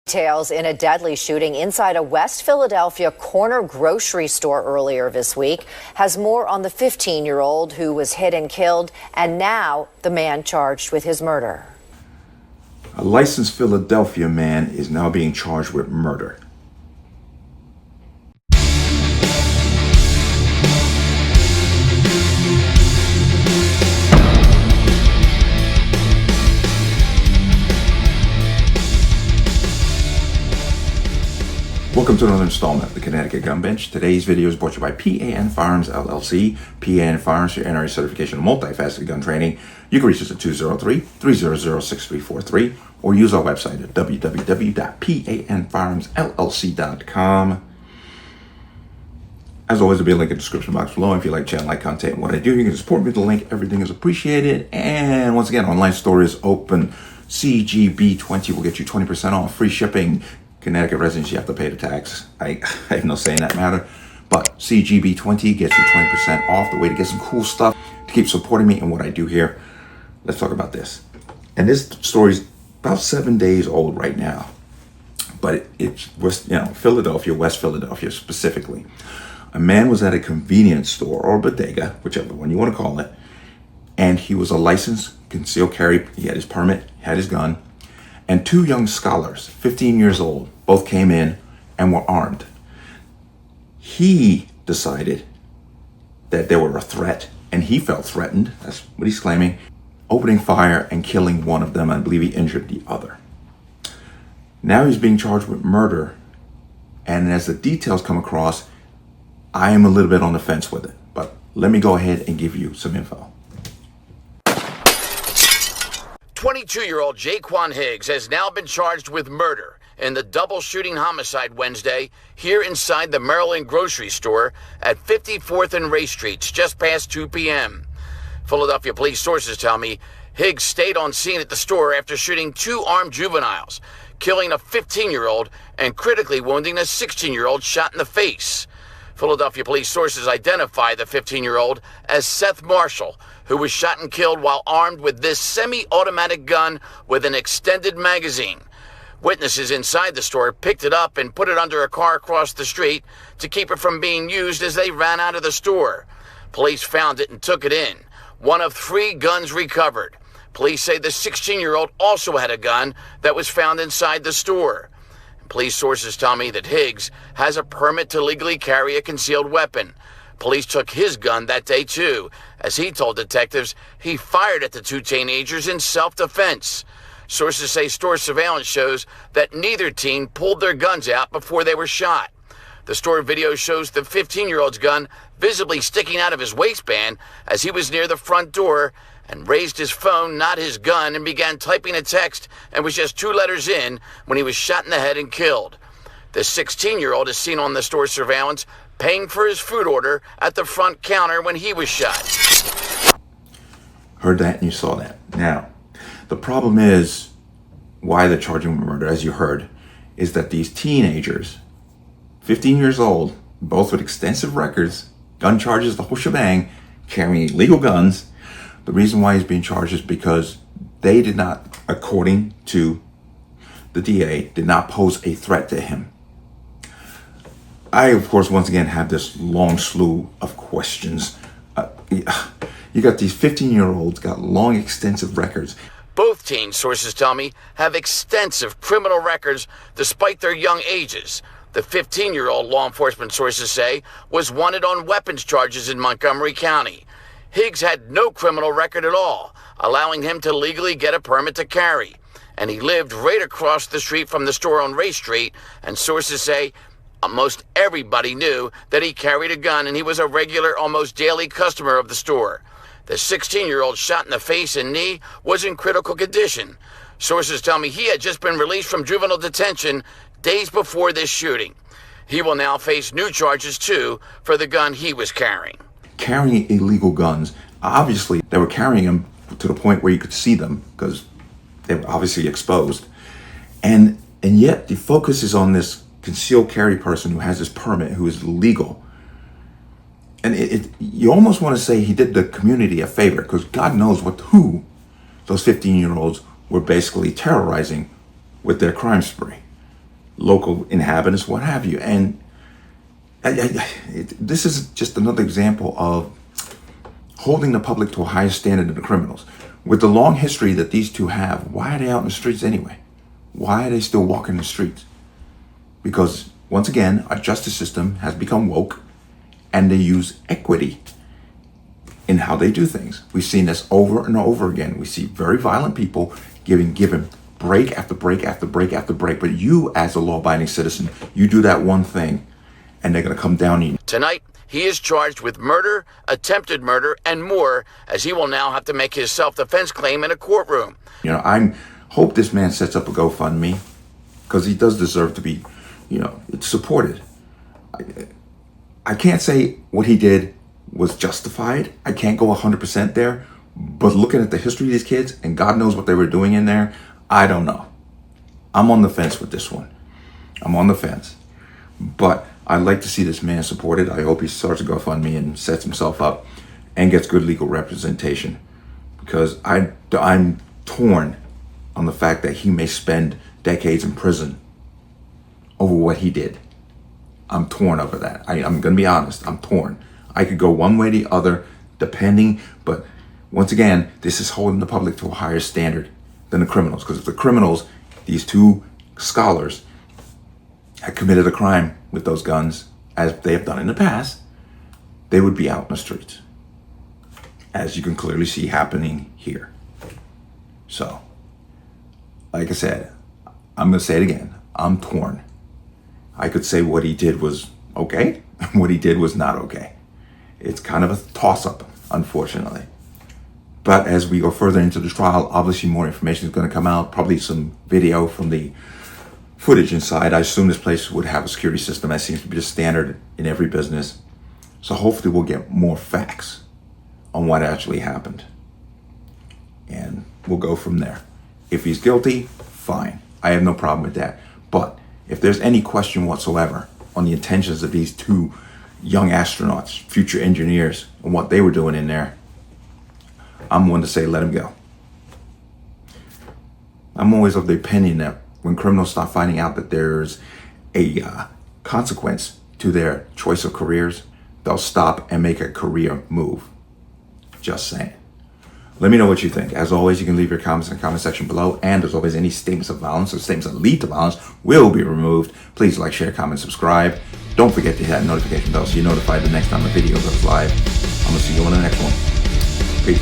Details in a deadly shooting inside a West Philadelphia corner grocery store earlier this week has more on the 15-year-old who was hit and killed, and now the man charged with his murder. A licensed Philadelphia man is now being charged with murder. Welcome to another installment of the Connecticut Gun Bench. Today's video is brought to you by P.A.N. Firearms, LLC. P.A.N. Firearms for your NRA certification of multifaceted gun training. You can reach us at 203-300-6343 or use our website at www.panfirearmsllc.com. As always, there'll be a link in the description box below. If you like channel, like content, and what I do, you can support me with the link. Everything is appreciated. And once again, online store is open. CGB20 will get you 20% off, free shipping. Connecticut residents, you have to pay the tax. I have no say in that matter. But CGB20 gets you 20% off. The way to get some cool stuff to keep supporting me and what I do here. Let's talk about this. And this story is about 7 days old right now. But it was, Philadelphia, West Philadelphia specifically. A man was at a convenience store or bodega, whichever one you want to call it. And he was a licensed concealed carry. He had his permit, had his gun. And two young scholars, 15 years old, both came in and were armed. He decided that they were a threat, and he felt threatened, that's what he's claiming, opening fire and killing one of them. I believe he injured the other. Now he's being charged with murder, and as the details come across, I am a little bit on the fence with it. But let me go ahead and give you some info. 22-year-old Jaquan Higgs has now been charged with murder in the double shooting homicide Wednesday here inside the Maryland grocery store at 54th and Ray Streets just past 2 p.m. Philadelphia police sources tell me Higgs stayed on scene at the store after shooting two armed juveniles, killing a 15-year-old and critically wounding a 16-year-old shot in the face. Philadelphia police sources identify the 15-year-old as Seth Marshall, who was shot and killed while armed with this semi-automatic gun with an extended magazine. Witnesses inside the store picked it up and put it under a car across the street to keep it from being used as they ran out of the store. Police found it and took it in. One of three guns recovered. Police say the 16-year-old also had a gun that was found inside the store. Police sources tell me that Higgs has a permit to legally carry a concealed weapon. Police took his gun that day too. As he told detectives, he fired at the two teenagers in self-defense. Sources say store surveillance shows that neither teen pulled their guns out before they were shot. The store video shows the 15-year-old's gun visibly sticking out of his waistband as he was near the front door and raised his phone, not his gun, and began typing a text and was just 2 letters in when he was shot in the head and killed. The 16-year-old is seen on the store surveillance paying for his food order at the front counter when he was shot. Heard that and you saw that. Now, the problem is why they're charging with murder, as you heard, is that these teenagers, 15 years old, both with extensive records, gun charges, the whole shebang, carrying illegal guns. The reason why he's being charged is because they did not, according to the DA, did not pose a threat to him. I, of course, once again have this long slew of questions. You got these 15-year-olds, got long, extensive records. Both teens, sources tell me, have extensive criminal records despite their young ages. The 15-year-old, law enforcement sources say, was wanted on weapons charges in Montgomery County. Higgs had no criminal record at all, allowing him to legally get a permit to carry. And he lived right across the street from the store on Ray Street, and sources say most everybody knew that he carried a gun and he was a regular, almost daily customer of the store. The 16-year-old shot in the face and knee was in critical condition. Sources tell me he had just been released from juvenile detention days before this shooting. He will now face new charges, too, for the gun he was carrying. Carrying illegal guns. Obviously, they were carrying them to the point where you could see them because they were obviously exposed. And yet the focus is on this concealed carry person who has this permit, who is legal. And you almost want to say he did the community a favor because God knows who those 15-year-olds were basically terrorizing with their crime spree. local inhabitants, what have you. And this is just another example of holding the public to a higher standard than the criminals. With the long history that these two have, why are they out in the streets anyway? Why are they still walking the streets? Because, once again, our justice system has become woke, and they use equity in how they do things. We've seen this over and over again. We see very violent people giving break after break after break after break. But you, as a law-abiding citizen, you do that one thing, and they're going to come down on you. Tonight, he is charged with murder, attempted murder, and more, as he will now have to make his self-defense claim in a courtroom. You know, I hope this man sets up a GoFundMe, because he does deserve to be, supported. I can't say what he did was justified. I can't go 100% there. But looking at the history of these kids, and God knows what they were doing in there, I don't know. I'm on the fence with this one. I'm on the fence. But I'd like to see this man supported. I hope he starts a GoFundMe and sets himself up and gets good legal representation. Because I'm torn on the fact that he may spend decades in prison over what he did. I'm torn over that. I'm going to be honest. I'm torn. I could go one way or the other, depending. But once again, this is holding the public to a higher standard than the criminals. Because if the criminals, these two scholars, had committed a crime with those guns, as they have done in the past, they would be out in the streets. As you can clearly see happening here. So, like I said, I'm going to say it again. I'm torn. I could say what he did was okay. What he did was not okay. It's kind of a toss-up, unfortunately. But as we go further into the trial, obviously more information is going to come out. Probably some video from the footage inside. I assume this place would have a security system. That seems to be the standard in every business. So hopefully we'll get more facts on what actually happened. And we'll go from there. If he's guilty, fine. I have no problem with that. But if there's any question whatsoever on the intentions of these two young astronauts, future engineers, and what they were doing in there, I'm one to say let them go. I'm always of the opinion that when criminals start finding out that there's a consequence to their choice of careers, they'll stop and make a career move. Just saying. Let me know what you think. As always, you can leave your comments in the comment section below. And as always, any statements of violence or statements that lead to violence will be removed. Please like, share, comment, subscribe. Don't forget to hit that notification bell so you're notified the next time a video goes live. I'm going to see you on the next one. Peace.